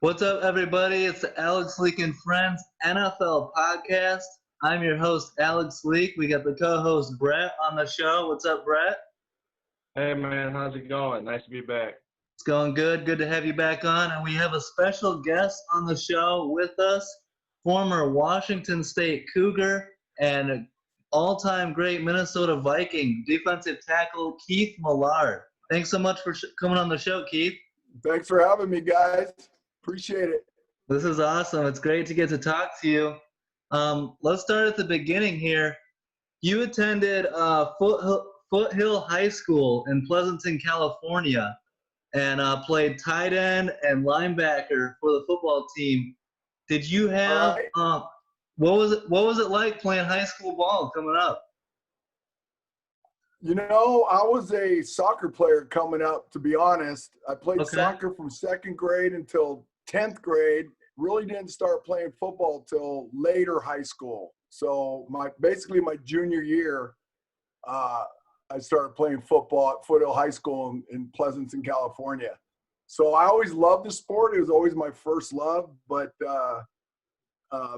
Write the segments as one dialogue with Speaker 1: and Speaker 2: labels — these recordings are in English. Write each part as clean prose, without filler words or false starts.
Speaker 1: What's up, everybody? It's the Alex Leak and Friends NFL podcast. I'm your host, Alex Leak. We got the co-host, Bret, on the show. What's up, Bret?
Speaker 2: Hey, man. How's it going? Nice to be back.
Speaker 1: It's going good. Good to have you back on. And we have a special guest on the show with us, former Washington State Cougar and all-time great Minnesota Viking defensive tackle, Keith Millard. Thanks so much for coming on the show, Keith.
Speaker 3: Thanks for having me, guys. Appreciate it.
Speaker 1: This is awesome. It's great to get to talk to you. Let's start at the beginning here. You attended Foothill High School in Pleasanton, California, and played tight end and linebacker for the football team. Did you have what was it like playing high school ball coming up?
Speaker 3: You know, I was a soccer player coming up, to be honest. I played soccer from second grade until 10th grade. Really didn't start playing football till later high school. So basically my junior year, I started playing football at Foothill High School in Pleasanton, California. So I always loved the sport. It was always my first love. But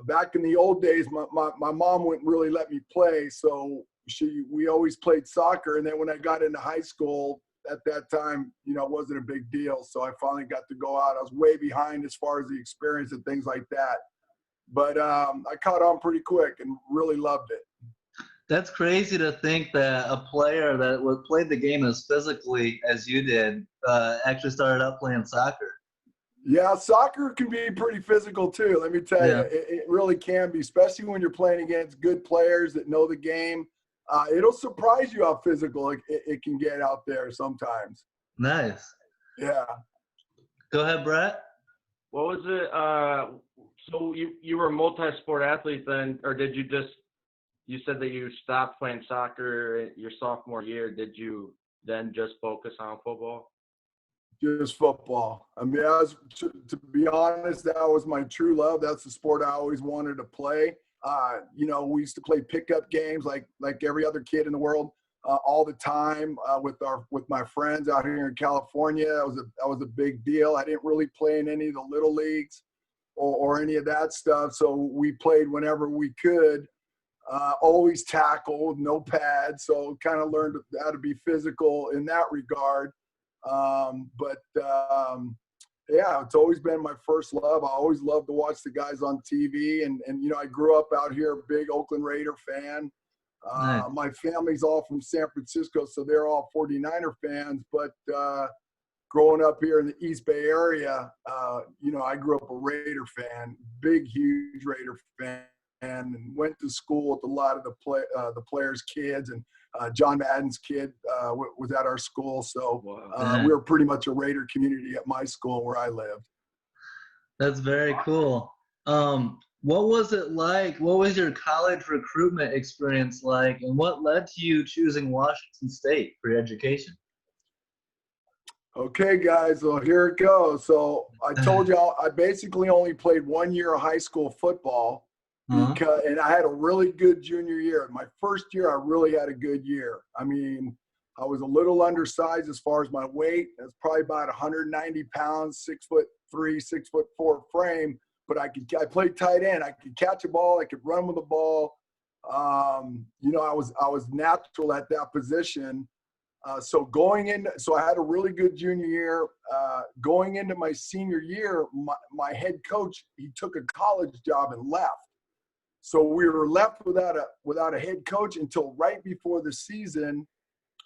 Speaker 3: back in the old days, my mom wouldn't really let me play. So we always played soccer. And then when I got into high school, at that time, you know, it wasn't a big deal. So I finally got to go out. I was way behind as far as the experience and things like that. But I caught on pretty quick and really loved it.
Speaker 1: That's crazy to think that a player that played the game as physically as you did actually started out playing soccer.
Speaker 3: Yeah, soccer can be pretty physical too. Let me tell you, it really can be, especially when you're playing against good players that know the game. It'll surprise you how physical it can get out there sometimes.
Speaker 1: Nice.
Speaker 3: Yeah.
Speaker 1: Go ahead, Bret.
Speaker 2: What was it? So you were a multi-sport athlete then, or did you said that you stopped playing soccer your sophomore year. Did you then just focus on football?
Speaker 3: Just football. I mean, to be honest, that was my true love. That's the sport I always wanted to play. You know, we used to play pickup games like every other kid in the world all the time with my friends out here in California. That was a big deal. I didn't really play in any of the little leagues or any of that stuff. So we played whenever we could. Always tackled, no pads. So kind of learned how to be physical in that regard. Yeah, it's always been my first love. I always loved to watch the guys on TV. And you know, I grew up out here, a big Oakland Raider fan.
Speaker 1: Nice.
Speaker 3: My family's all from San Francisco, so they're all 49er fans. But growing up here in the East Bay area, you know, I grew up a Raider fan, big, huge Raider fan, and went to school with a lot of the players' kids. And John Madden's kid was at our school. So we were pretty much a Raider community at my school where I lived.
Speaker 1: That's very cool. What was it like? What was your college recruitment experience like? And what led to you choosing Washington State for your education?
Speaker 3: Okay, guys, well, here it goes. So I told y'all I basically only played 1 year of high school football. And I had a really good junior year. My first year, I really had a good year. I mean, I was a little undersized as far as my weight. I was probably about 190 pounds, 6'3", 6'4" frame. But I played tight end. I could catch a ball. I could run with the ball. You know, I was natural at that position. So I had a really good junior year. Going into my senior year, my head coach, he took a college job and left. So we were left without a head coach until right before the season.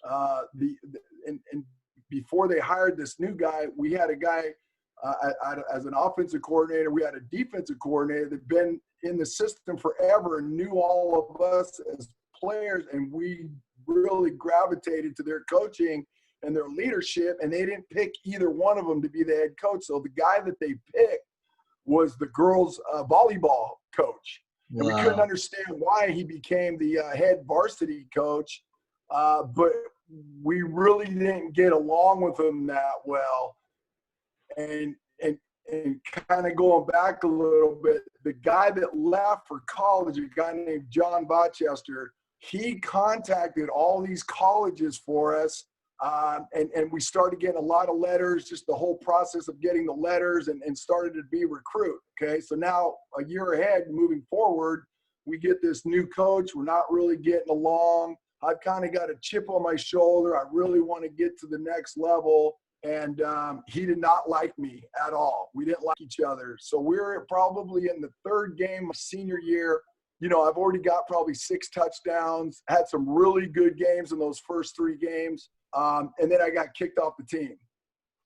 Speaker 3: And before they hired this new guy, we had a guy as an offensive coordinator. We had a defensive coordinator that'd been in the system forever and knew all of us as players, and we really gravitated to their coaching and their leadership. And they didn't pick either one of them to be the head coach. So the guy that they picked was the girls' volleyball coach. And we couldn't understand why he became the head varsity coach, but we really didn't get along with him that well. And kind of going back a little bit, the guy that left for college, a guy named John Bochester, he contacted all these colleges for us And we started getting a lot of letters, just the whole process of getting the letters and started to be recruit. Okay. So now a year ahead, moving forward, we get this new coach. We're not really getting along. I've kind of got a chip on my shoulder. I really want to get to the next level. And he did not like me at all. We didn't like each other. So we're probably in the third game of senior year. You know, I've already got probably 6 touchdowns, had some really good games in those first 3 games. And then I got kicked off the team.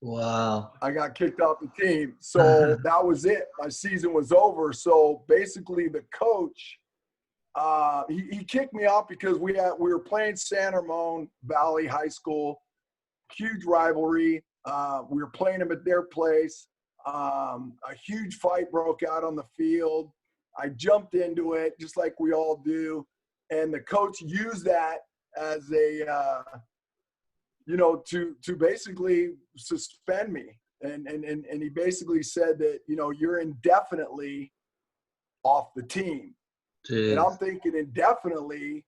Speaker 1: Wow.
Speaker 3: I got kicked off the team. So that was it. My season was over. So basically the coach, he kicked me off because we were playing San Ramon Valley High School, huge rivalry. We were playing them at their place. A huge fight broke out on the field. I jumped into it just like we all do. And the coach used that as a, to basically suspend me. And he basically said that, you're indefinitely off the team. Jeez. And I'm thinking indefinitely,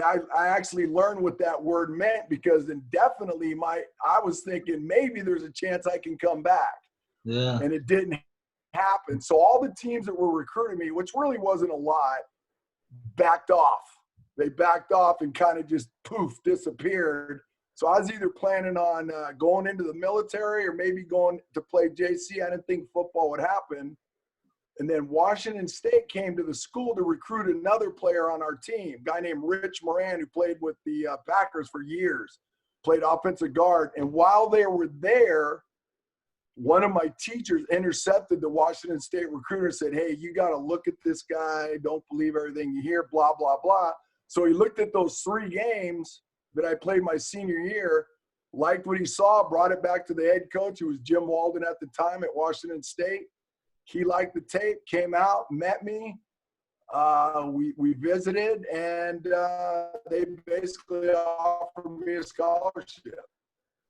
Speaker 3: I actually learned what that word meant, because indefinitely I was thinking maybe there's a chance I can come back.
Speaker 1: Yeah.
Speaker 3: And it didn't happen. So all the teams that were recruiting me, which really wasn't a lot, backed off. They backed off and kind of just poof, disappeared. So I was either planning on going into the military or maybe going to play JC. I didn't think football would happen. And then Washington State came to the school to recruit another player on our team, a guy named Rich Moran, who played with the Packers for years, played offensive guard. And while they were there, one of my teachers intercepted the Washington State recruiter and said, hey, you got to look at this guy. Don't believe everything you hear, blah, blah, blah. So he looked at those 3 games that I played my senior year, liked what he saw, brought it back to the head coach, who was Jim Walden at the time at Washington State. He liked the tape, came out, met me. We visited, and they basically offered me a scholarship.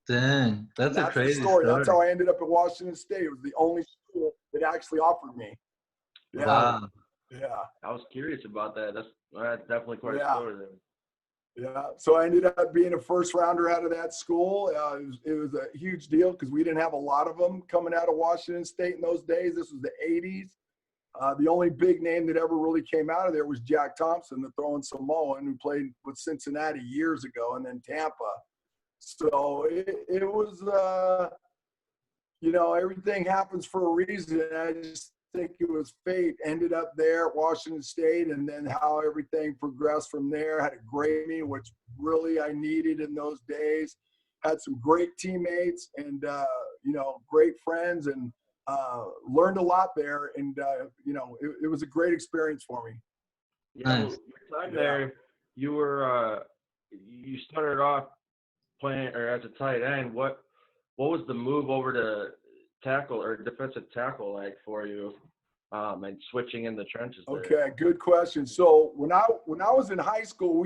Speaker 1: Dang, that's a crazy
Speaker 3: story. That's how I ended up at Washington State. It was the only school that actually offered me. Yeah.
Speaker 1: Wow.
Speaker 3: Yeah.
Speaker 2: I was curious about that. That's definitely quite a story there.
Speaker 3: Yeah. So I ended up being a first rounder out of that school. It was a huge deal because we didn't have a lot of them coming out of Washington State in those days. This was the 80s. The only big name that ever really came out of there was Jack Thompson, the throwing Samoan, who played with Cincinnati years ago, and then Tampa. So it was, everything happens for a reason. I just think it was fate. Ended up there at Washington State, and then how everything progressed from there. Had a great meeting, which really I needed in those days. Had some great teammates and, great friends, and learned a lot there. And, it was a great experience for me.
Speaker 2: Yeah, nice. Your time there, you were, you started off playing or as a tight end. What was the move over to tackle or defensive tackle like for you, and switching in the trenches there?
Speaker 3: Okay, good question. So when I was in high school,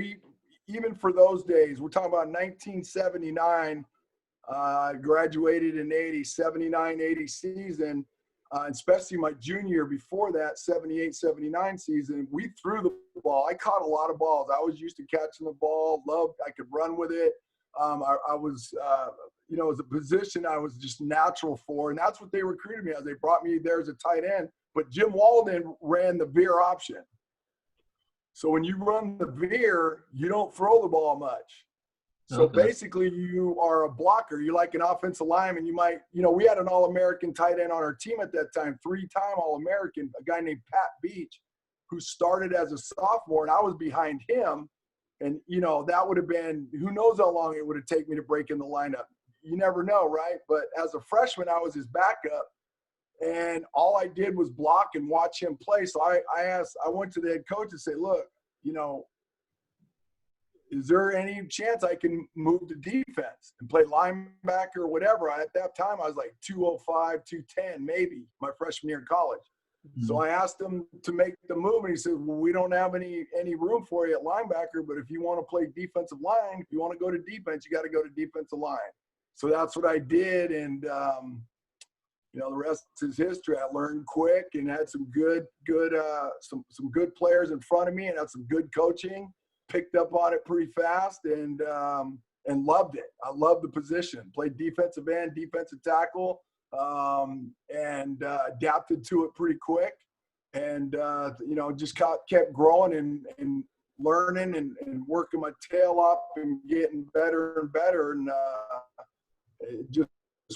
Speaker 3: even for those days, we're talking about 1979. I graduated in 80, 79, 80 season, especially my junior year before that, 78, 79 season. We threw the ball. I caught a lot of balls. I was used to catching the ball, I could run with it. I was, as a position I was just natural for, and that's what they recruited me as. They brought me there as a tight end, but Jim Walden ran the veer option. So when you run the veer, you don't throw the ball much. So basically you are a blocker. You're like an offensive lineman. You might, we had an All-American tight end on our team at that time, 3-time All-American, a guy named Pat Beach, who started as a sophomore, and I was behind him. And, that would have been, who knows how long it would have taken me to break in the lineup. You never know, right? But as a freshman, I was his backup. And all I did was block and watch him play. So I went to the head coach and said, look, is there any chance I can move to defense and play linebacker or whatever? At that time, I was like 205, 210, maybe, my freshman year in college. Mm-hmm. So I asked him to make the move, and he said, well, we don't have any room for you at linebacker, but if you want to play defensive line, if you want to go to defense, you got to go to defensive line. So that's what I did, and the rest is history. I learned quick and had some good players in front of me, and had some good coaching. Picked up on it pretty fast, and and loved it. I loved the position. Played defensive end, defensive tackle, and adapted to it pretty quick. And, just kept growing and learning and working my tail off and getting better and better. And it just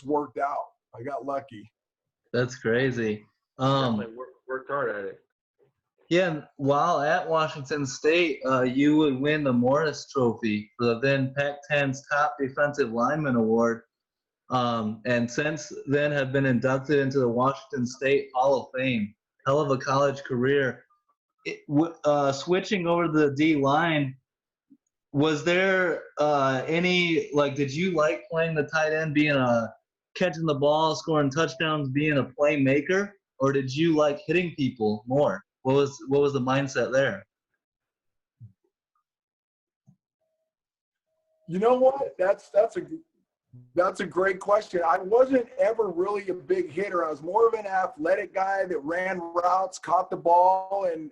Speaker 3: worked out. I got lucky.
Speaker 1: That's crazy.
Speaker 2: Definitely worked hard at it.
Speaker 1: Yeah, and while at Washington State, you would win the Morris Trophy for the then Pac-10's top defensive lineman award, and since then have been inducted into the Washington State Hall of Fame. Hell of a college career. Switching over to the D-line, was there any, did you like playing the tight end, catching the ball, scoring touchdowns, being a playmaker, or did you like hitting people more? What was the mindset there?
Speaker 3: You know what? That's a great question. I wasn't ever really a big hitter. I was more of an athletic guy that ran routes, caught the ball, and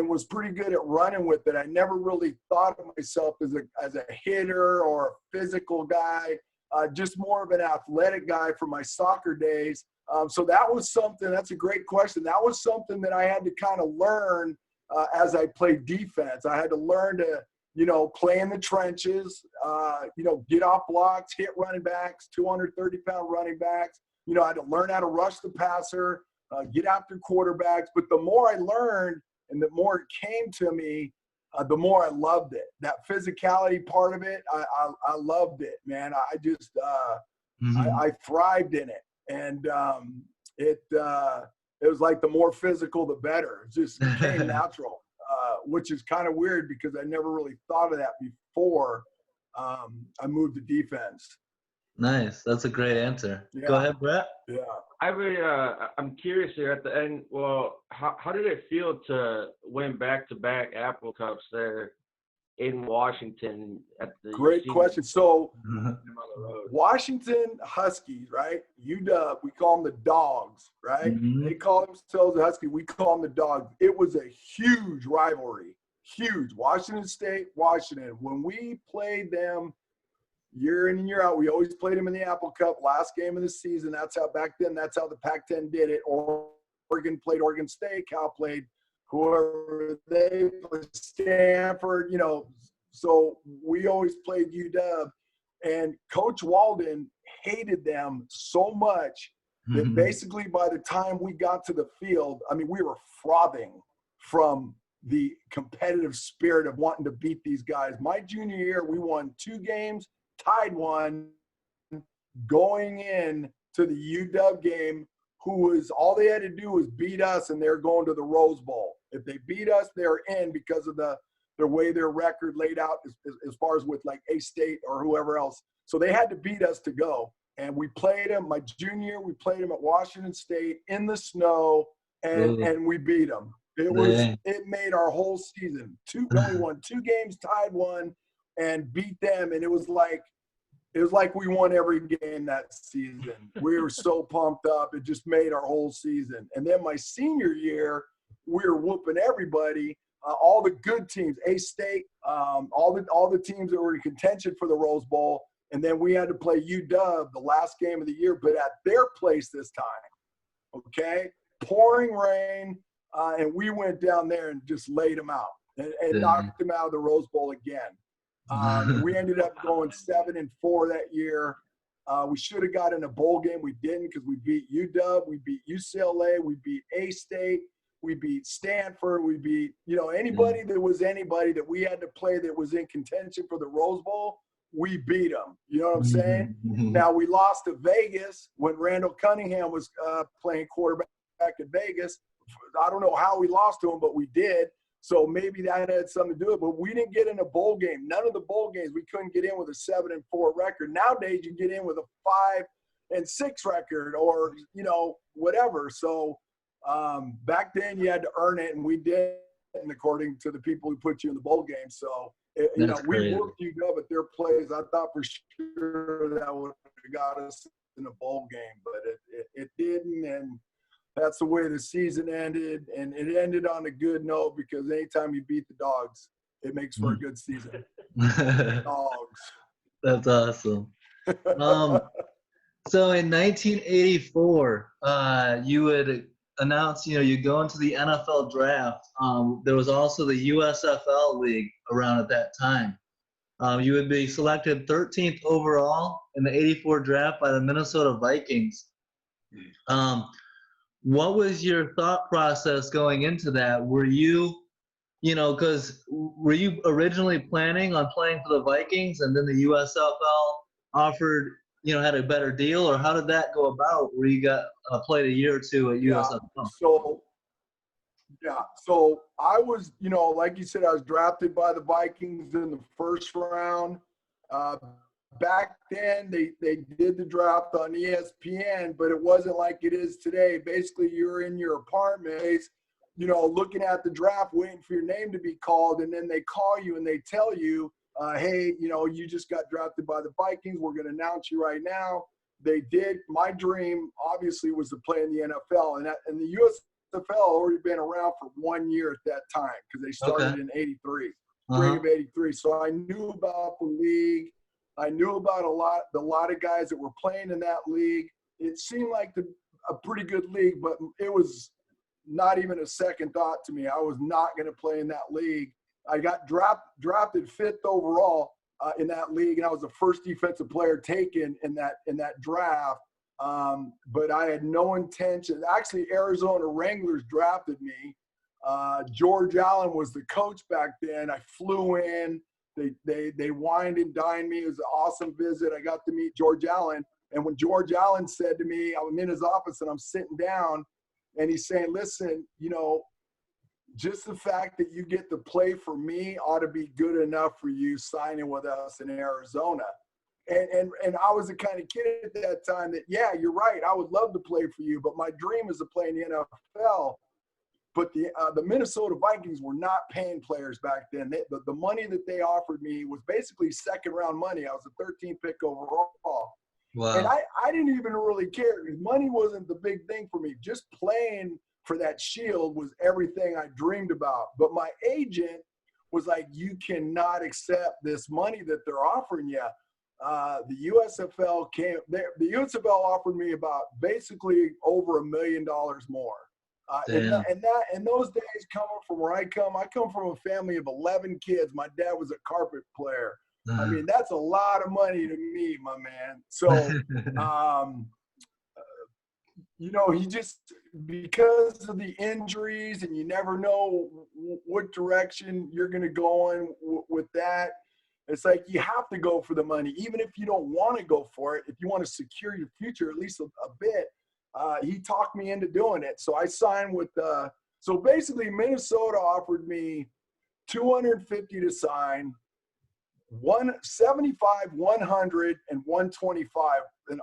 Speaker 3: was pretty good at running with it. I never really thought of myself as a hitter or a physical guy. Just more of an athletic guy from my soccer days. So that was something. That's a great question. That was something that I had to kind of learn as I played defense. I had to learn to play in the trenches, get off blocks, hit running backs, 230-pound running backs. I had to learn how to rush the passer, get after quarterbacks. But the more I learned and the more it came to me, the more I loved it. That physicality part of it, I loved it, man. I just I thrived in it. And it was like the more physical, the better. It just came natural. Which is kind of weird because I never really thought of that before I moved to defense.
Speaker 1: Nice. That's a great answer.
Speaker 3: Yeah.
Speaker 1: Go ahead, Bret.
Speaker 3: Yeah.
Speaker 2: I'm curious here at the end. Well, how did it feel to win back-to-back Apple Cups there in Washington at the
Speaker 3: Great question. So
Speaker 2: on the road?
Speaker 3: Washington Huskies, right? UW, we call them the Dogs, right?
Speaker 1: Mm-hmm.
Speaker 3: They call themselves the Huskies. We call them the Dogs. It was a huge rivalry. Huge. Washington State, Washington. When we played them year in and year out, we always played them in the Apple Cup, last game of the season. That's how the Pac-10 did it. Oregon played Oregon State. Cal played whoever they played, Stanford, so we always played UW. And Coach Walden hated them so much that basically by the time we got to the field, I mean, we were frothing from the competitive spirit of wanting to beat these guys. My junior year, we won 2 games, tied 1, going in to the UW game, all they had to do was beat us, and they're going to the Rose Bowl. If they beat us, they're in because of the way their record laid out as far as with like A-State or whoever else. So they had to beat us to go. And we played them, my junior year, we played them at Washington State in the snow, and we beat them. It made our whole season. We only won 2 games, tied 1, and beat them. And it was like we won every game that season. We were so pumped up. It just made our whole season. And then my senior year, we were whooping everybody, all the good teams, A-State, all the teams that were in contention for the Rose Bowl. And then we had to play UW the last game of the year, but at their place this time. Okay? Pouring rain, and we went down there and just laid them out and knocked them out of the Rose Bowl again. We ended up going 7-4 that year. We should have got in a bowl game. We didn't because we beat UW, we beat UCLA, we beat A-State, we beat Stanford, we beat anybody that we had to play that was in contention for the Rose Bowl. We beat them. You know what I'm saying? Now we lost to Vegas when Randall Cunningham was playing quarterback in Vegas. I don't know how we lost to him, but we did. So maybe that had something to do with it. But we didn't get in a bowl game. None of the bowl games we couldn't get in with a 7-4 record. Nowadays you get in with a 5-6 record or whatever. So back then you had to earn it, and we did, and according to the people who put you in the bowl game. So we worked UW at their plays. I thought for sure that would have got us in a bowl game, but it didn't. And that's the way the season ended, and it ended on a good note because anytime you beat the Dogs, it makes for a good season. Dogs.
Speaker 1: That's awesome. So in 1984, you would announce, you go into the NFL draft. There was also the USFL league around at that time. You would be selected 13th overall in the 84 draft by the Minnesota Vikings. What was your thought process going into that? Were you, because were you originally planning on playing for the Vikings and then the USFL offered, had a better deal, or how did that go about where you got played a year or two at USFL?
Speaker 3: So I was, like you said, I was drafted by the Vikings in the first round. Back then, they did the draft on ESPN, but it wasn't like it is today. Basically, you're in your apartment, looking at the draft, waiting for your name to be called, and then they call you and they tell you, hey, you just got drafted by the Vikings. We're going to announce you right now. They did. My dream, obviously, was to play in the NFL, and the USFL already been around for 1 year at that time because they started in '83, spring of '83. So I knew about the league. I knew about a lot of guys that were playing in that league. It seemed like a pretty good league, but it was not even a second thought to me. I was not going to play in that league. I got drafted 5th overall in that league, and I was the first defensive player taken in that draft. But I had no intention. Actually, Arizona Wranglers drafted me. George Allen was the coach back then. I flew in. They wined and dined me. It was an awesome visit. I got to meet George Allen. And when George Allen said to me, I'm in his office and I'm sitting down, and he's saying, listen, just the fact that you get to play for me ought to be good enough for you signing with us in Arizona. And I was the kind of kid at that time that, yeah, you're right, I would love to play for you, but my dream is to play in the NFL. But the Minnesota Vikings were not paying players back then. The money that they offered me was basically second-round money. I was the 13th pick overall. Wow. And I didn't even really care because money wasn't the big thing for me. Just playing for that shield was everything I dreamed about. But my agent was like, you cannot accept this money that they're offering you. The USFL the USFL offered me about basically over $1 million more. And those days, coming from where I come from a family of 11 kids. My dad was a carpet player. I mean, that's a lot of money to me, my man. So, he just, because of the injuries, and you never know what direction you're going to go in with that. It's like you have to go for the money, even if you don't want to go for it. If you want to secure your future, at least a bit. He talked me into doing it. So I signed with, so basically Minnesota offered me $250 to sign, 175, 100, and 125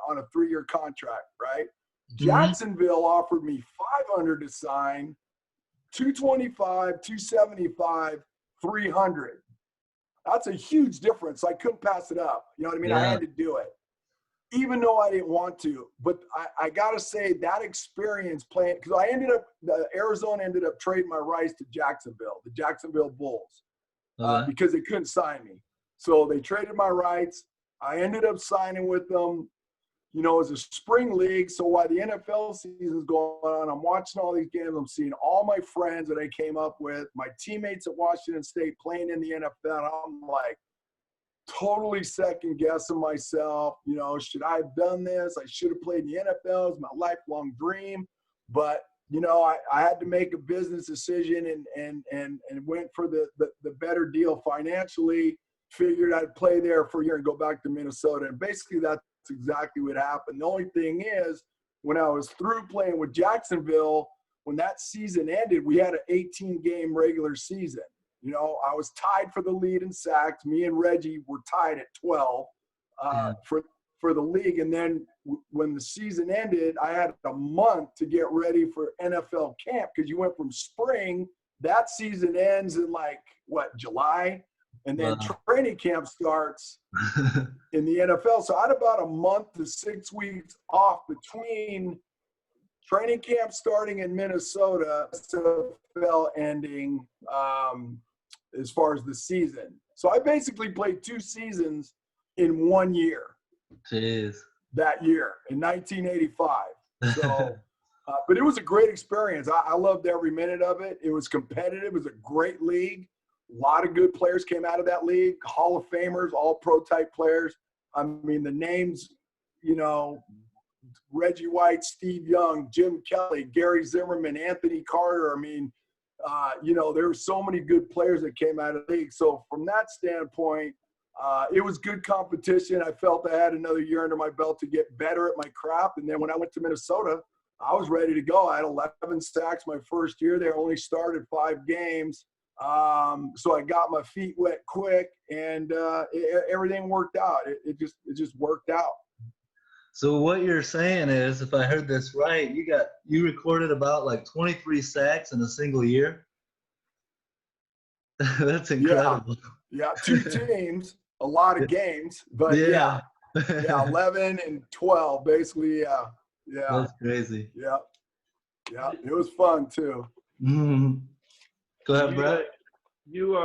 Speaker 3: on a 3-year contract, right? Mm-hmm. Jacksonville offered me 500 to sign, 225, 275, 300. That's a huge difference. I couldn't pass it up. You know what I mean? Yeah. I had to do it, even though I didn't want to. But I got to say that experience playing, because Arizona ended up trading my rights to Jacksonville, the Jacksonville Bulls, because they couldn't sign me. So they traded my rights. I ended up signing with them. It was a spring league. So while the NFL season's going on, I'm watching all these games. I'm seeing all my friends that I came up with, my teammates at Washington State playing in the NFL. And I'm like, totally second guessing myself. Should I have done this? I should have played in the NFL. It's my lifelong dream. But, I had to make a business decision and went for the better deal financially. Figured I'd play there for a year and go back to Minnesota. And basically that's exactly what happened. The only thing is, when I was through playing with Jacksonville, when that season ended, we had an 18-game regular season. I was tied for the lead in sacks. Me and Reggie were tied at 12 for the league. And then when the season ended, I had a month to get ready for NFL camp, because you went from spring. That season ends in July? And then training camp starts in the NFL. So I had about a month to 6 weeks off between training camp starting in Minnesota, NFL ending, as far as the season. So I basically played 2 seasons in 1 year.
Speaker 1: Jeez.
Speaker 3: That year in 1985. So, but it was a great experience. I loved every minute of it. It was competitive. It was a great league. A lot of good players came out of that league. Hall of Famers, all pro type players. I mean, the names, you know, Reggie White, Steve Young, Jim Kelly, Gary Zimmerman, Anthony Carter. I mean, you know, there were so many good players that came out of the league. So from that standpoint, it was good competition. I felt I had another year under my belt to get better at my craft. And then when I went to Minnesota, I was ready to go. I had 11 sacks my first year there. Only started 5 games. So I got my feet wet quick, and everything worked out. It just worked out.
Speaker 1: So what you're saying is, if I heard this right, you recorded about like 23 sacks in a single year. That's incredible.
Speaker 3: Yeah, 2 teams, a lot of games, but yeah, 11 and 12 basically. Yeah.
Speaker 1: That's crazy.
Speaker 3: Yeah, it was fun too.
Speaker 1: Mm-hmm. Go ahead, Bret.
Speaker 2: You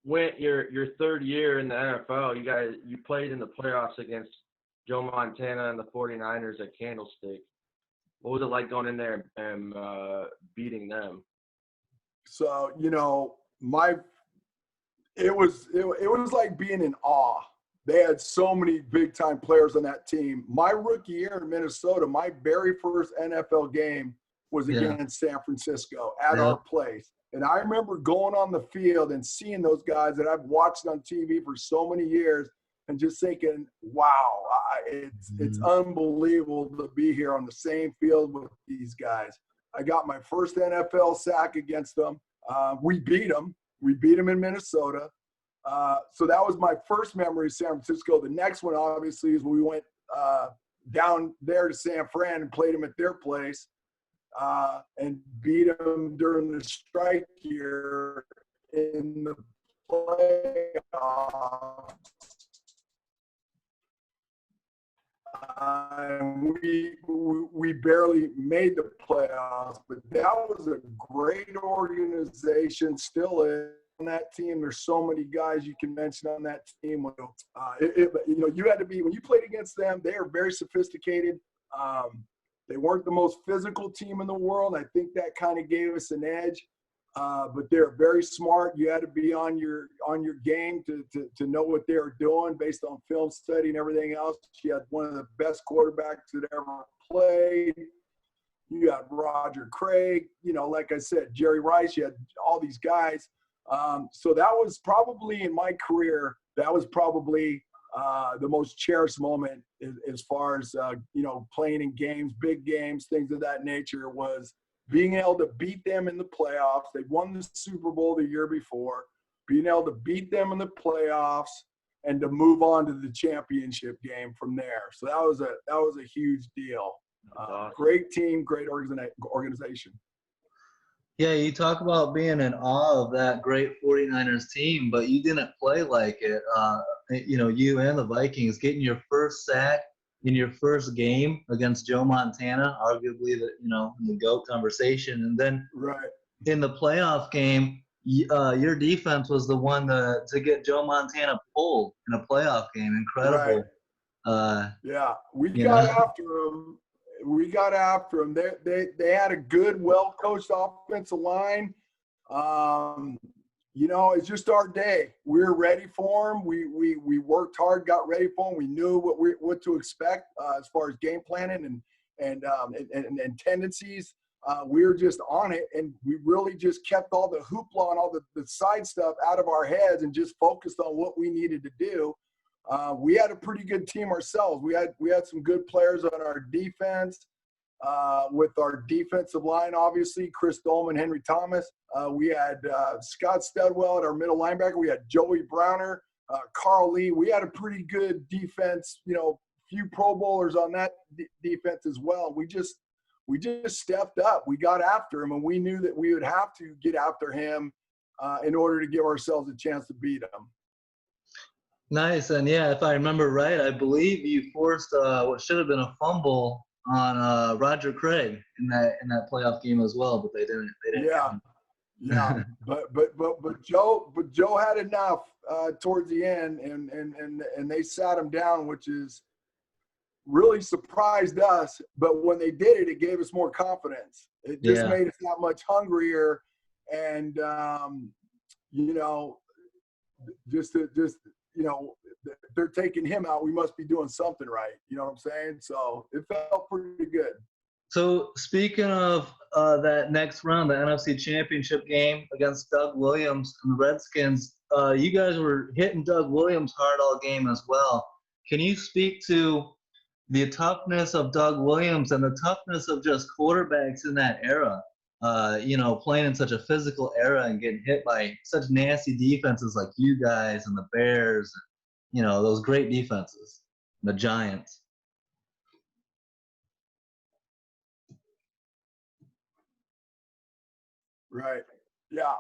Speaker 2: went your 3rd year in the NFL. You played in the playoffs against Joe Montana and the 49ers at Candlestick. What was it like going in there and beating them?
Speaker 3: So, you know, it was like being in awe. They had so many big time players on that team. My rookie year in Minnesota, my very first NFL game was against San Francisco at our place. And I remember going on the field and seeing those guys that I've watched on TV for so many years and just thinking, wow, it's unbelievable to be here on the same field with these guys. I got my first NFL sack against them. We beat them. We beat them in Minnesota. So that was my first memory of San Francisco. The next one, obviously, is when we went down there to San Fran and played them at their place and beat them during the strike year in the playoffs. We barely made the playoffs, but that was a great organization. Still is on that team. There's so many guys you can mention on that team. You know, you had to be, when you played against them, they are very sophisticated. They weren't the most physical team in the world. I think that kind of gave us an edge. But they're very smart. You had to be on your game to know what they were doing based on film study and everything else. You had one of the best quarterbacks that ever played. You got Roger Craig, you know, like I said, Jerry Rice. You had all these guys. So that was probably in my career, that was probably the most cherished moment as far as, you know, playing in games, big games, things of that nature, was being able to beat them in the playoffs. They won the Super Bowl the year before. Being able to beat them in the playoffs and to move on to the championship game from there. So that was a huge deal.
Speaker 2: Awesome. Great
Speaker 3: team, great organization.
Speaker 1: Yeah, you talk about being in awe of that great 49ers team, but you didn't play like it. You know, you and the Vikings getting your first sack in your first game against Joe Montana, arguably the GOAT conversation, and then in the playoff game, your defense was the one to get Joe Montana pulled in a playoff game. Incredible.
Speaker 3: Yeah, we got after him. We got after them. They had a good, well-coached offensive line. You know, it's just our day. We were ready for them. We worked hard, got ready for them. We knew what to expect as far as game planning and tendencies. We were just on it, and we really just kept all the hoopla and all the side stuff out of our heads and just focused on what we needed to do. We had a pretty good team ourselves. We had some good players on our defense, with our defensive line, obviously, Chris Dolman, Henry Thomas. We had Scott Studwell at our middle linebacker. We had Joey Browner, Carl Lee. We had a pretty good defense, you know, few Pro Bowlers on that defense as well. We just stepped up. We got after him, and we knew that we would have to get after him in order to give ourselves a chance to beat him.
Speaker 1: Nice. And yeah, if I remember right, I believe you forced what should have been a fumble on Roger Craig in that playoff game as well, but they didn't.
Speaker 3: Yeah, but Joe had enough towards the end, and they sat him down, which is really surprised us. But when they did it, it gave us more confidence. It just
Speaker 1: Yeah.
Speaker 3: made us that much hungrier, and you know, just you know, they're taking him out. We must be doing something right. You know what I'm saying? So it felt pretty good.
Speaker 1: So speaking of that next round, the NFC Championship game against Doug Williams and the Redskins, you guys were hitting Doug Williams hard all game as well. Can you speak to the toughness of Doug Williams and the toughness of just quarterbacks in that era? Playing in such a physical era and getting hit by such nasty defenses like you guys and the Bears, those great defenses, the Giants.
Speaker 3: Right. Yeah.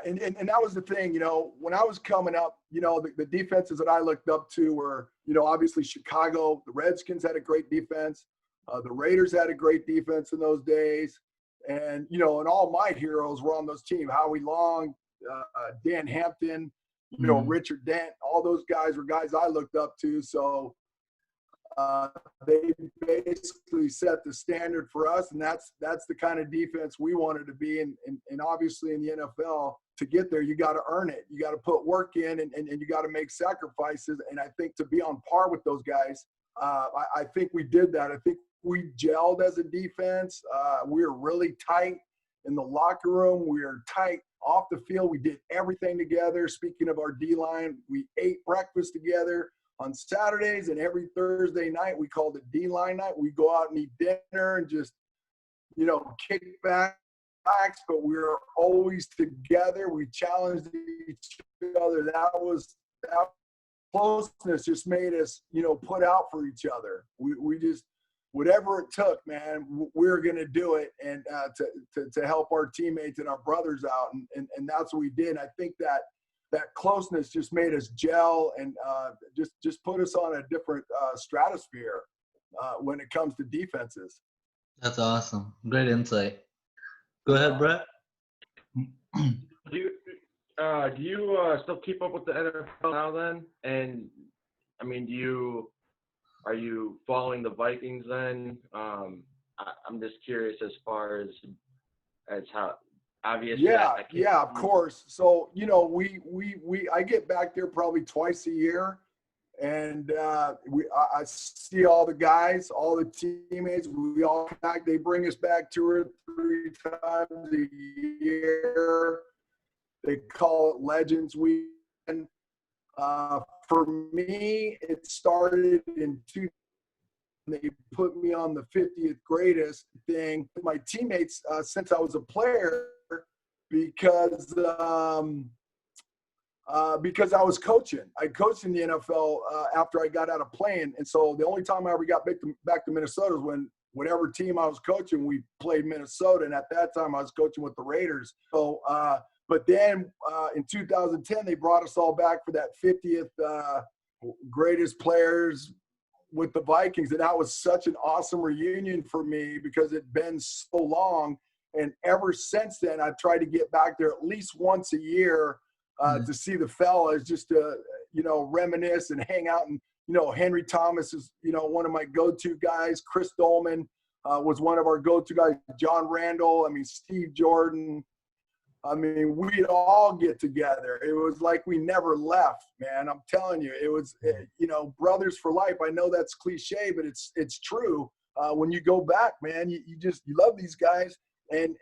Speaker 3: And that was the thing, when I was coming up, the defenses that I looked up to were, obviously Chicago. The Redskins had a great defense. The Raiders had a great defense in those days. And, and all my heroes were on those teams. Howie Long, Dan Hampton, Richard Dent, all those guys were guys I looked up to. So they basically set the standard for us, and that's the kind of defense we wanted to be. And obviously in the NFL, to get there, you got to earn it. You got to put work in, and you got to make sacrifices. And I think to be on par with those guys, I think we did that. I think we gelled as a defense. We were really tight in the locker room. We were tight off the field. We did everything together. Speaking of our D-line, we ate breakfast together on Saturdays, and every Thursday night we called it D-line night. We go out and eat dinner and just, kick back, but we were always together. We challenged each other. That closeness just made us, put out for each other. We just, whatever it took, man, we were going to do it, and to help our teammates and our brothers out. And that's what we did. I think that closeness just made us gel, and just put us on a different stratosphere when it comes to defenses.
Speaker 1: That's awesome. Great insight. Go ahead, Bret.
Speaker 2: Do you still keep up with the NFL now then? And I mean, are you following the Vikings then? I'm just curious as far as how obvious.
Speaker 3: Yeah, of course. So, I get back there probably twice a year, and I see all the guys, all the teammates. We all come back. They bring us back 2 or 3 times a year. They call it Legends Weekend. For me, it started in 2000. They put me on the 50th greatest thing with my teammates since I was a player, because I was coaching. I coached in the NFL after I got out of playing, and so the only time I ever got back to Minnesota was when whatever team I was coaching, we played Minnesota, and at that time I was coaching with the Raiders. So, but then in 2010 they brought us all back for that 50th greatest players with the Vikings, and that was such an awesome reunion for me because it'd been so long. And ever since then, I've tried to get back there at least once a year to see the fellas, just to, reminisce and hang out. And, Henry Thomas is, one of my go-to guys. Chris Dolman was one of our go-to guys. John Randall, Steve Jordan. We'd all get together. It was like we never left, man. I'm telling you, it was, brothers for life. I know that's cliche, but it's true. When you go back, man, you love these guys. And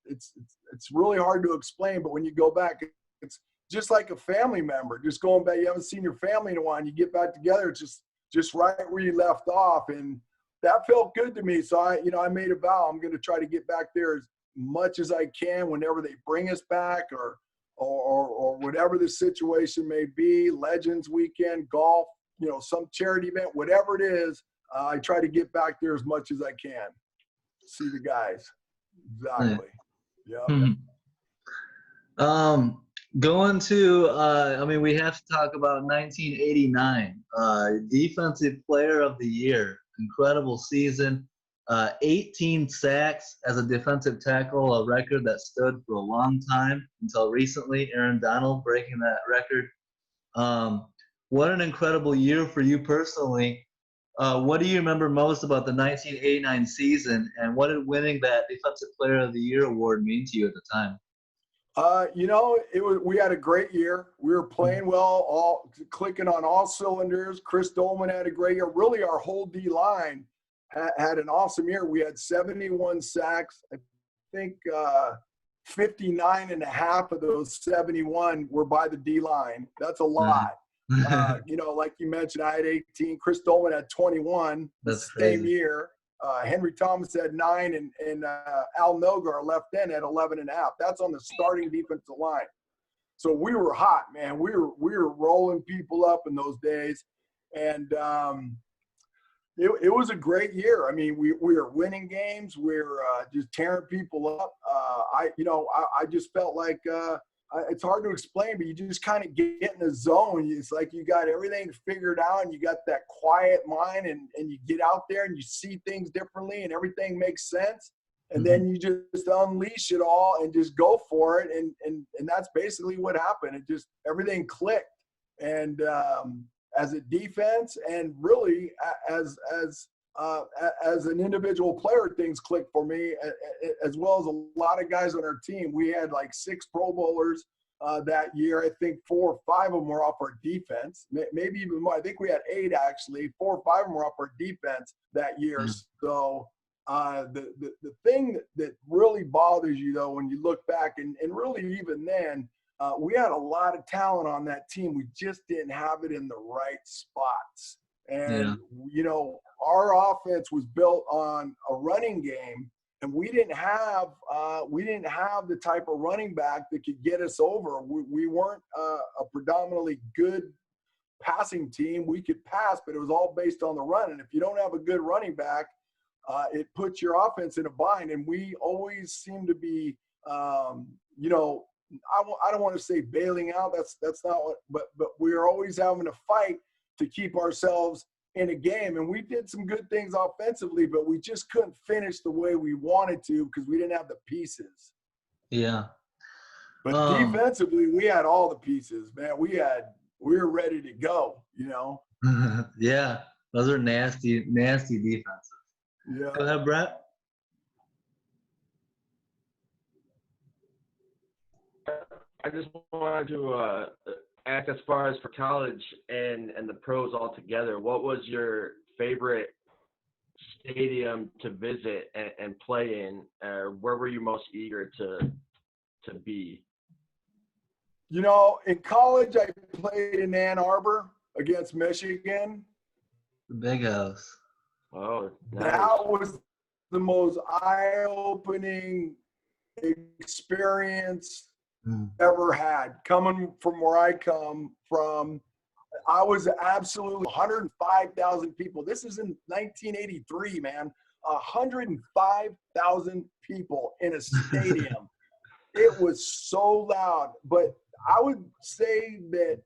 Speaker 3: it's really hard to explain, but when you go back, it's just like a family member. Just going back, you haven't seen your family in a while, and you get back together. It's just right where you left off, and that felt good to me. So I made a vow. I'm going to try to get back there as much as I can whenever they bring us back, or whatever the situation may be. Legends Weekend, golf, some charity event, whatever it is. I try to get back there as much as I can. See the guys. Exactly. Yeah.
Speaker 1: Going to, we have to talk about 1989, Defensive Player of the Year. Incredible season. 18 sacks as a defensive tackle, a record that stood for a long time until recently. Aaron Donald breaking that record. What an incredible year for you personally. What do you remember most about the 1989 season, and what did winning that Defensive Player of the Year award mean to you at the time?
Speaker 3: We had a great year. We were playing well, all clicking on all cylinders. Chris Dolman had a great year. Really, our whole D line had an awesome year. We had 71 sacks. I think 59 and a half of those 71 were by the D line. That's a lot. Like you mentioned, I had 18. Chris Dolman had 21 the same year. Henry Thomas had 9, and Al Noga, our left end, had 11 and a half. That's on the starting defensive line. So we were hot, man. We were rolling people up in those days, and it was a great year. I mean, we were winning games. We were just tearing people up. I just felt like it's hard to explain, but you just kind of get in a zone. It's like you got everything figured out, and you got that quiet mind, and you get out there and you see things differently, and everything makes sense. And then you just unleash it all and just go for it. And that's basically what happened. It just, everything clicked. And as a defense, and really as an individual player, things clicked for me, as well as a lot of guys on our team. We had like 6 Pro Bowlers that year. I think 4 or 5 of them were off our defense, maybe even more. I think we had 8 actually. 4 or 5 of them were off our defense that year. So the thing that really bothers you, though, when you look back, and really even then, we had a lot of talent on that team. We just didn't have it in the right spots. And, our offense was built on a running game, and we didn't have the type of running back that could get us over. We weren't a predominantly good passing team. We could pass, but it was all based on the run. And if you don't have a good running back, it puts your offense in a bind. And we always seem to be, I don't want to say bailing out. That's not what, but we're always having to fight to keep ourselves in a game. And we did some good things offensively, but we just couldn't finish the way we wanted to because we didn't have the pieces.
Speaker 1: Yeah.
Speaker 3: But defensively, we had all the pieces, man. We were ready to go,
Speaker 1: Yeah. Those are nasty defenses.
Speaker 3: Yeah.
Speaker 1: Go ahead, Bret.
Speaker 2: I just wanted to ask, as far as for college and the pros altogether, what was your favorite stadium to visit and play in? Where were you most eager to be?
Speaker 3: In college, I played in Ann Arbor against Michigan.
Speaker 1: The Big House.
Speaker 2: Oh, nice.
Speaker 3: That was the most eye-opening experience ever had. Coming from where I come from, I was absolutely 105,000 people. This is in 1983, man. 105,000 people in a stadium. It was so loud. But I would say that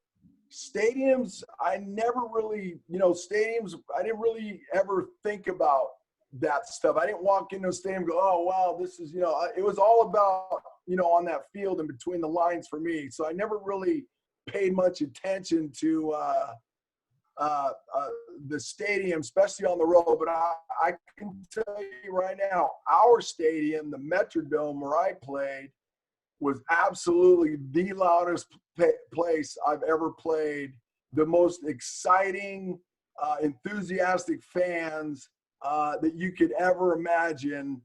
Speaker 3: stadiums, I never really, stadiums, I didn't really ever think about that stuff. I didn't walk into a stadium and go, oh, wow, this is, it was all about, on that field and between the lines for me. So I never really paid much attention to the stadium, especially on the road. But I can tell you right now, our stadium, the Metrodome where I played, was absolutely the loudest place I've ever played. The most exciting, enthusiastic fans that you could ever imagine.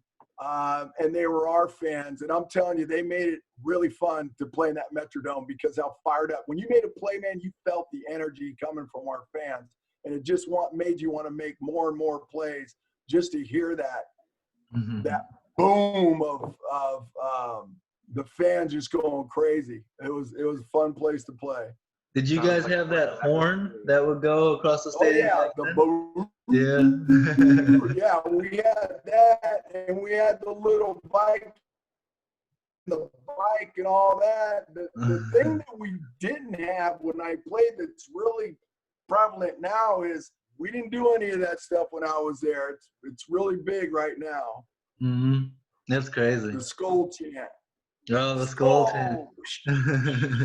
Speaker 3: And they were our fans. And I'm telling you, they made it really fun to play in that Metrodome because how fired up. When you made a play, man, you felt the energy coming from our fans. And it just made you want to make more and more plays just to hear that, that boom of the fans just going crazy. It was a fun place to play.
Speaker 1: Did you guys have that horn that would go across the stadium?
Speaker 3: Oh, yeah, the boom.
Speaker 1: Yeah.
Speaker 3: Yeah, we had that, and we had the little bike and all that. The thing that we didn't have when I played that's really prevalent now is we didn't do any of that stuff when I was there. It's really big right now.
Speaker 1: Mm-hmm. That's crazy.
Speaker 3: The skull chant.
Speaker 1: Oh, the skull chant.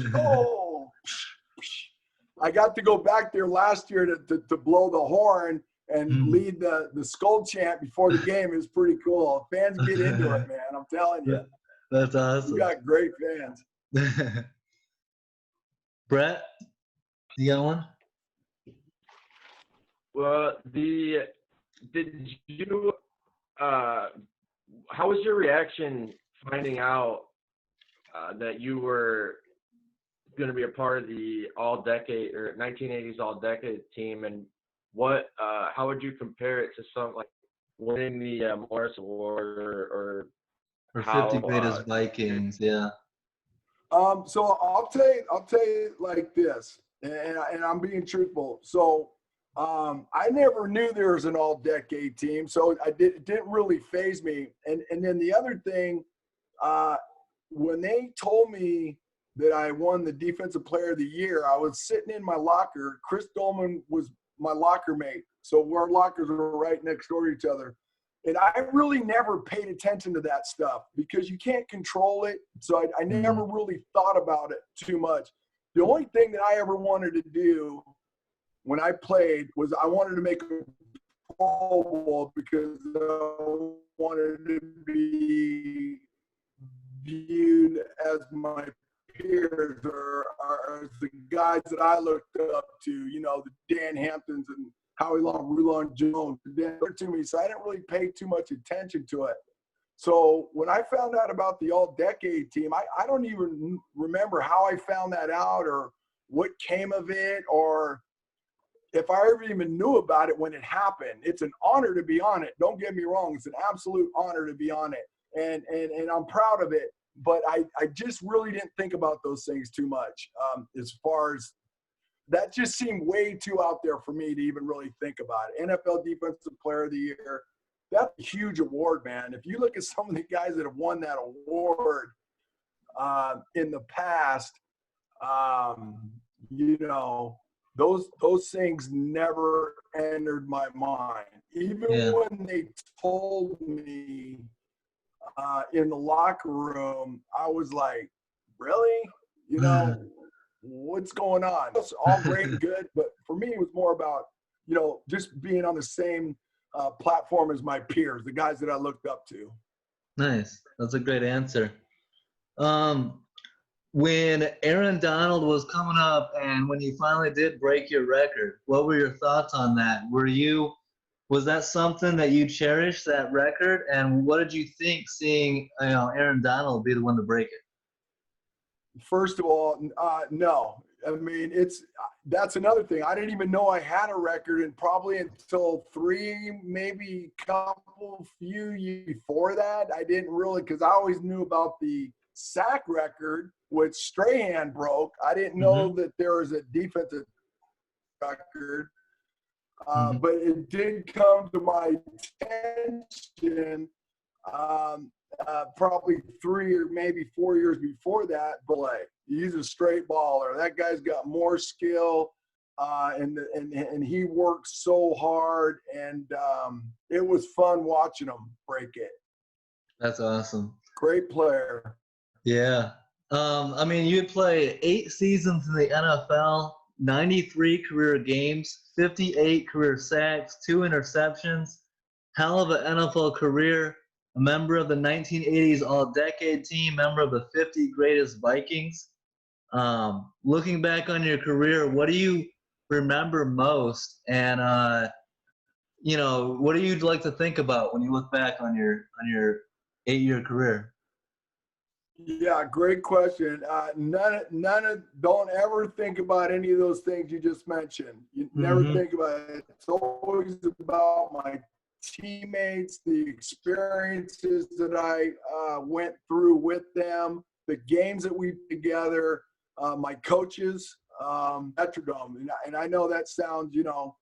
Speaker 3: Skull. I got to go back there last year to blow the horn and lead the skull chant before the game. It was pretty cool. Fans get into it, man. I'm telling you.
Speaker 1: That's awesome.
Speaker 3: We got great fans.
Speaker 1: Bret, you got one?
Speaker 2: Well, how was your reaction finding out that you were going to be a part of the all-decade or 1980s all-decade team, and how would you compare it to some like winning the Morris Award or
Speaker 1: 50 greatest Vikings? Yeah.
Speaker 3: So I'll tell you like this, and I'm being truthful. So I never knew there was an all-decade team, so it didn't really faze me. And then the other thing, when they told me that I won the Defensive Player of the Year, I was sitting in my locker. Chris Dolman was my locker mate, so our lockers were right next door to each other. And I really never paid attention to that stuff because you can't control it. So I never really thought about it too much. The only thing that I ever wanted to do when I played was I wanted to make a Pro Bowl because I wanted to be viewed as my peers or as the guys that I looked up to, you know, the Dan Hamptons and Howie Long, Rulon Jones, to me. So I didn't really pay too much attention to it. So when I found out about the all-decade team, I don't even remember how I found that out or what came of it or if I ever even knew about it when it happened. It's an honor to be on it. Don't get me wrong. It's an absolute honor to be on it. And I'm proud of it. But I just really didn't think about those things too much as far as that just seemed way too out there for me to even really think about it. NFL Defensive Player of the Year, that's a huge award, man. If you look at some of the guys that have won that award in the past, you know, those things never entered my mind. Even when they told me in the locker room, I was like, really? You know, what's going on? It's all great and good, but for me, it was more about, you know, just being on the same platform as my peers, the guys that I looked up to.
Speaker 1: Nice. That's a great answer. When Aaron Donald was coming up and when you finally did break your record, what were your thoughts on that? Was that something that you cherished, that record? And what did you think seeing, you know, Aaron Donald be the one to break it?
Speaker 3: First of all, no. I mean, that's another thing. I didn't even know I had a record, and probably until maybe few years before that, I didn't really, because I always knew about the sack record, which Strahan broke. I didn't know that there was a defensive record. But it did come to my attention probably 3 or maybe 4 years before that. But he's a straight baller. That guy's got more skill, and he works so hard. And it was fun watching him break it.
Speaker 1: That's awesome.
Speaker 3: Great player.
Speaker 1: Yeah. I mean, you played 8 seasons in the NFL, 93 career games, 58 career sacks, 2 interceptions, hell of an NFL career, a member of the 1980s All-Decade team, member of the 50 greatest Vikings. Looking back on your career, what do you remember most? And, you know, what do you like to think about when you look back on your 8-year career?
Speaker 3: Yeah, great question. Don't ever think about any of those things you just mentioned. You never think about it. It's always about my teammates, the experiences that I went through with them, the games that we played together, my coaches, Metrodome. And I know that sounds, you know,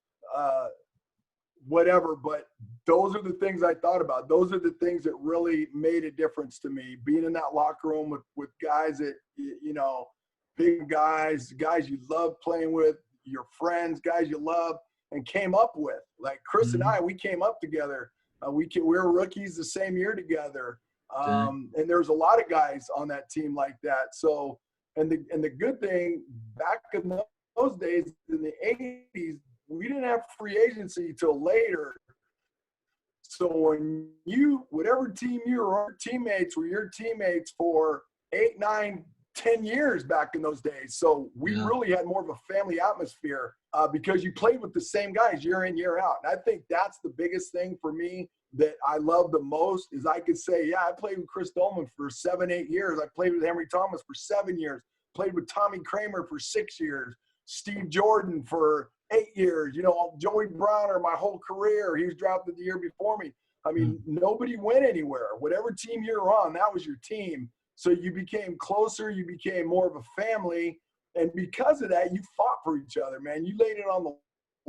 Speaker 3: whatever, but those are the things I thought about. Those are the things that really made a difference to me. Being in that locker room with guys that, you know, big guys you love playing with, your friends, guys you love. and came up with. Like Chris and I, we came up together. We were rookies the same year together. And there's a lot of guys on that team like that. So, and the good thing, back in those days, in the 80s, we didn't have free agency till later. So when whatever team you were on, teammates were your teammates for 8, 9, 10 years back in those days. So we really had more of a family atmosphere because you played with the same guys year in, year out. And I think that's the biggest thing for me that I love the most is I could say, yeah, I played with Chris Dolman for 7, 8 years. I played with Henry Thomas for 7 years, played with Tommy Kramer for 6 years, Steve Jordan for 8 years, you know, Joey Browner my whole career. He was drafted the year before me. I mean, nobody went anywhere. Whatever team you were on, that was your team. So you became closer, you became more of a family. And because of that, you fought for each other, man. You laid it on the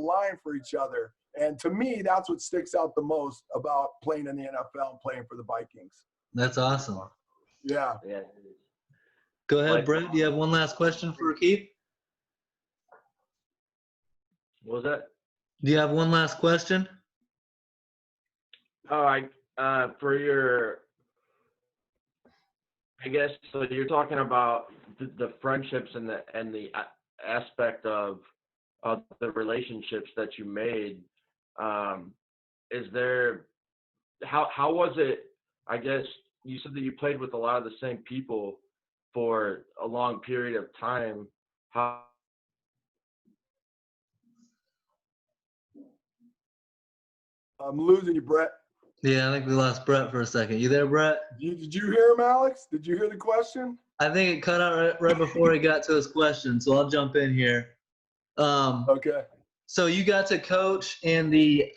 Speaker 3: line for each other. And to me, that's what sticks out the most about playing in the NFL and playing for the Vikings.
Speaker 1: That's awesome.
Speaker 3: Yeah.
Speaker 1: Go ahead, Bret. Do you have one last question for Keith?
Speaker 2: What was that?
Speaker 1: Do you have one last question?
Speaker 2: Oh, for your, I guess, so you're talking about the friendships and the aspect of the relationships that you made. Is there, how was it, I guess you said that you played with a lot of the same people for a long period of time. How
Speaker 3: I'm losing you, Bret.
Speaker 1: Yeah, I think we lost Bret for a second. You there, Bret?
Speaker 3: Did you hear him, Alex? Did you hear the question?
Speaker 1: I think it cut out right before he got to his question, so I'll jump in here.
Speaker 3: Okay.
Speaker 1: So you got to coach in the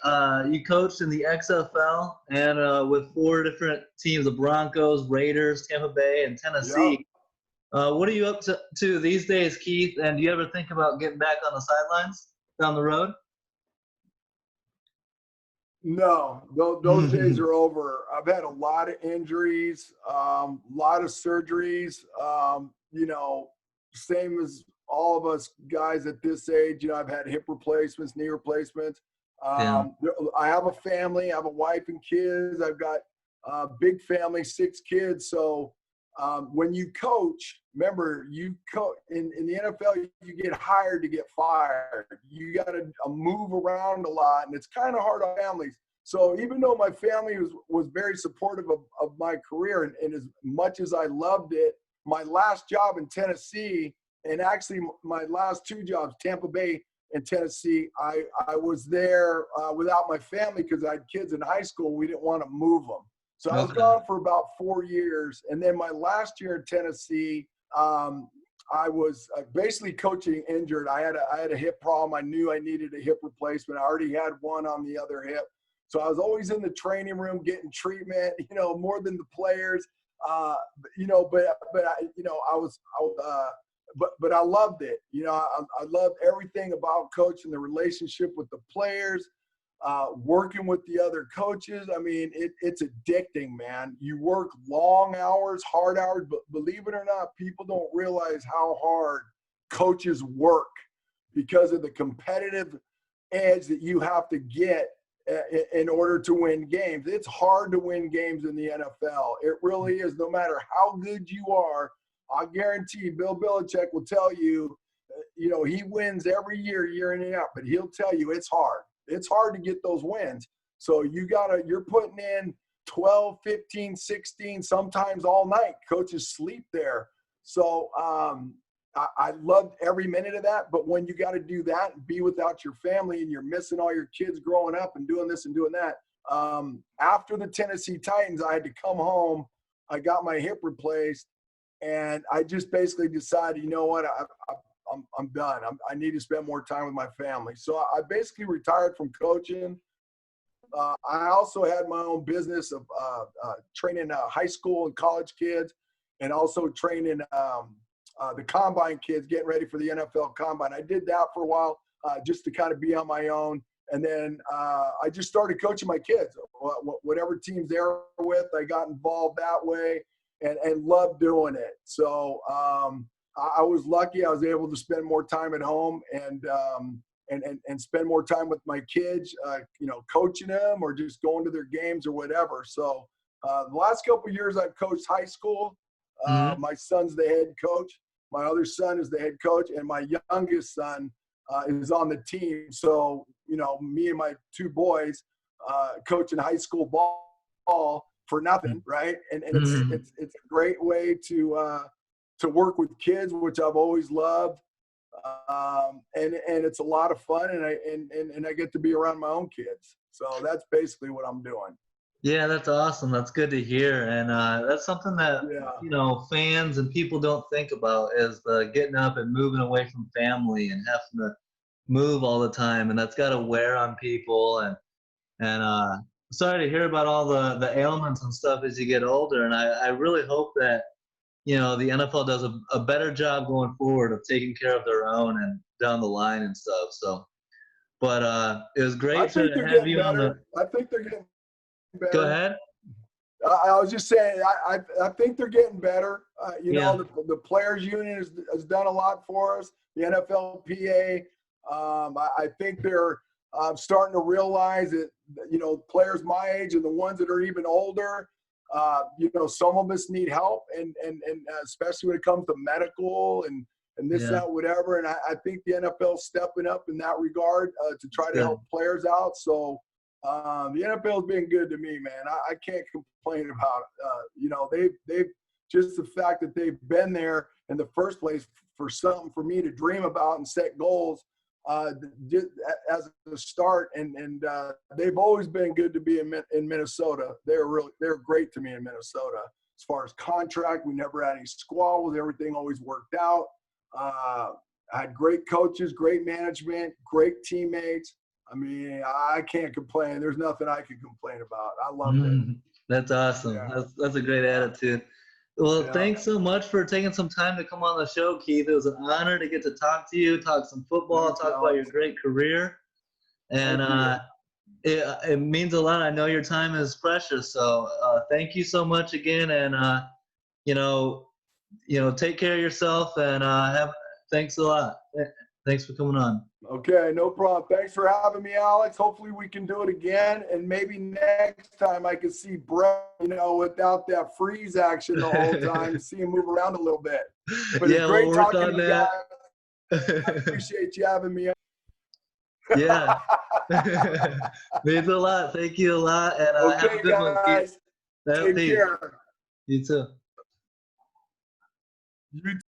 Speaker 1: you coached in the XFL and with 4 different teams: the Broncos, Raiders, Tampa Bay, and Tennessee. What are you up to these days, Keith? And do you ever think about getting back on the sidelines down the road?
Speaker 3: No, those days are over. I've had a lot of injuries, a lot of surgeries. You know, same as all of us guys at this age. You know, I've had hip replacements, knee replacements. I have a family. I have a wife and kids. I've got a big family, 6 kids. So when you coach, remember, in the NFL, you get hired to get fired. You got to move around a lot, and it's kind of hard on families. So even though my family was very supportive of my career, and as much as I loved it, my last job in Tennessee, and actually my last 2 jobs, Tampa Bay and Tennessee, I was there without my family because I had kids in high school. We didn't want to move them. So I was gone for about 4 years. And then my last year in Tennessee, I was basically coaching injured. I had a hip problem. I knew I needed a hip replacement. I already had one on the other hip. So I was always in the training room getting treatment, you know, more than the players, you know, but I loved it. You know, I loved everything about coaching, the relationship with the players, working with the other coaches. I mean, it's addicting, man. You work long hours, hard hours, but believe it or not, people don't realize how hard coaches work because of the competitive edge that you have to get in order to win games. It's hard to win games in the NFL. It really is. No matter how good you are, I guarantee Bill Belichick will tell you, you know, he wins every year, year in and out, but he'll tell you it's hard. It's hard to get those wins. So you're putting in 12, 15, 16, sometimes all night. Coaches sleep there. So I loved every minute of that. But when you got to do that and be without your family and you're missing all your kids growing up and doing this and doing that, after the Tennessee Titans, I had to come home. I got my hip replaced, and I just basically decided, you know what, I'm done. I need to spend more time with my family. So I basically retired from coaching. I also had my own business of training high school and college kids, and also training the combine kids, getting ready for the NFL combine. I did that for a while just to kind of be on my own. And then I just started coaching my kids. Whatever teams they're with, I got involved that way and loved doing it. So I was lucky. I was able to spend more time at home, and and spend more time with my kids, coaching them or just going to their games or whatever. So the last couple of years I've coached high school. My son's the head coach. My other son is the head coach, and my youngest son is on the team. So, me and my two boys coaching high school ball for nothing, right? And it's a great way to work with kids, which I've always loved. And it's a lot of fun, and I get to be around my own kids. So that's basically what I'm doing.
Speaker 1: Yeah, that's awesome. That's good to hear. And that's something that, fans and people don't think about is the getting up and moving away from family and having to move all the time. And that's got to wear on people. And sorry to hear about all the ailments and stuff as you get older. And I really hope that, the NFL does a better job going forward of taking care of their own and down the line and stuff. So, but it was great to have you on the.
Speaker 3: I think they're getting better.
Speaker 1: Go ahead.
Speaker 3: I was just saying, I think they're getting better. The players union has done a lot for us. The NFLPA, I think they're starting to realize that, players my age and the ones that are even older, some of us need help, and especially when it comes to medical and this, that, whatever. And I think the NFL's stepping up in that regard to try to help players out. So the NFL's been good to me, man. I can't complain about it. They've just the fact that they've been there in the first place for something for me to dream about and set goals as a start, and they've always been good to be in Minnesota. They're great to me in Minnesota. As far as contract, we never had any squabbles. Everything always worked out. I had great coaches, great management, great teammates. I mean, I can't complain. There's nothing I can complain about. I loved it.
Speaker 1: That's awesome. Yeah. That's a great attitude. Well, thanks so much for taking some time to come on the show, Keith. It was an honor to get to talk to you, talk some football, talk about your great career. And it means a lot. I know your time is precious. So thank you so much again. And, take care of yourself and thanks a lot. Thanks for coming on.
Speaker 3: Okay, no problem. Thanks for having me, Alex. Hopefully we can do it again, and maybe next time I can see Bret, without that freeze action the whole time, see him move around a little bit. But it's great talking to you guys. I appreciate you having me on.
Speaker 1: Yeah. Means a lot. Thank you a lot. And have a good one, Keith.
Speaker 3: Take care.
Speaker 1: You too.
Speaker 3: You too.